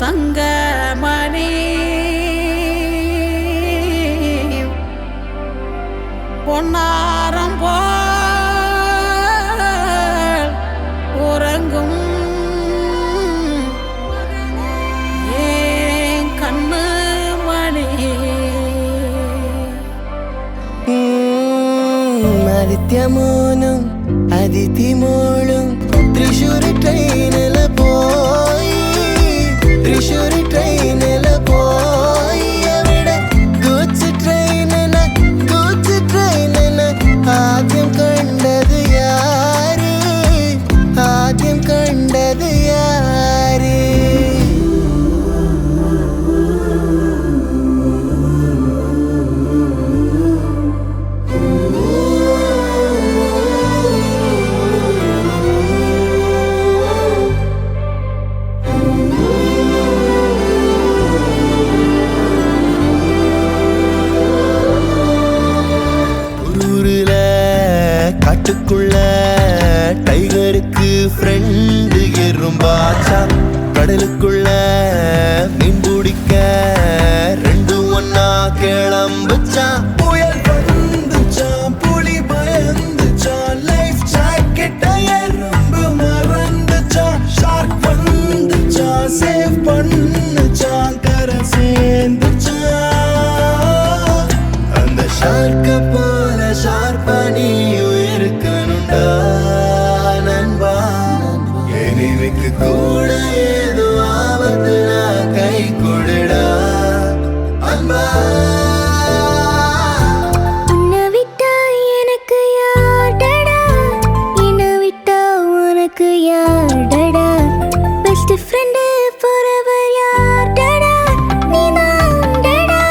தங்கமணி பொன்னாரம் போல் உறங்கும் ஏன் கண்ணு மணி ആദിത്യമോനും അതിഥിമോളും തൃശ്ശൂർ ട്രെയിനിൽ പോയി തൃശ്ശൂർ ട്രെയിനിൽ പോയി അവിടെ ഗൂഡ്സ് ട്രെയിനിന് ആദ്യം കണ്ടത് യാര് ആദ്യം കണ്ടത് യാര് காட்டுக்குள்ள டைகருக்கு ஃப்ரெண்டு எறும்பாச்சா கடலுக்குள்ள மீன் பிடிக்க ரெண்டும் ஒன்னா கிளம்புச்சா புயல் வந்துச்சா புலி பயந்துச்சா லைஃப் ஜாக்கெட்ட எறும்பு மறந்துச்சா ஷார்க் வந்துச்சா சேவ் பண்ணுச்சா கரை சேர்ந்துச்சா அந்த ஷார்க்க போல ஷார்ப்பா நீயும் இருக்கணும்டா நண்பா எனிமைக்கு கூட ஏதோ ஆபத்து நான் கை கொடுடா அன்பா உன்னை விட்டா எனக்கு யார்டா என்னை விட்டா உனக்கு யார்டா பெஸ்ட் ஃப்ரெண்டு forever யார்டா நீதான்டா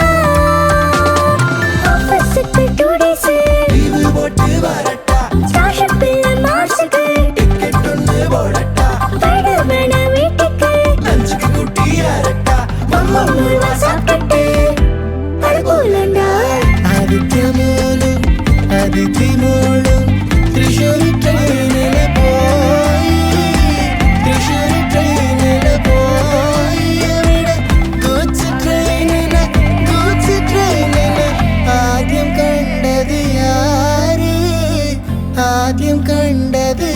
ஆஃபீஸுக்கு 2 days லீவு போட்டு வரட்டா ஸ்டார்ஷிப்பில் மார்ஸுக்கு டிக்கெட் ஒன்று போடட்டா விடுவேன வீட்டுக்கு லஞ்சுக்கு குட்டி அரட்டா மம்மா முழுவா சாப்பிட்டு அது போலண்டா ஆதித்യമോനും അതിഥിമോളും തൃശ്ശൂർ ട്രെയിനിൽ പോയി തൃശ്ശൂർ ട്രെയിനിൽ പോയി അവിടെ ഗൂഡ്സ് ട്രെയിനിന് ആദ്യം കണ്ടത് യാര് ആദ്യം കണ്ടത്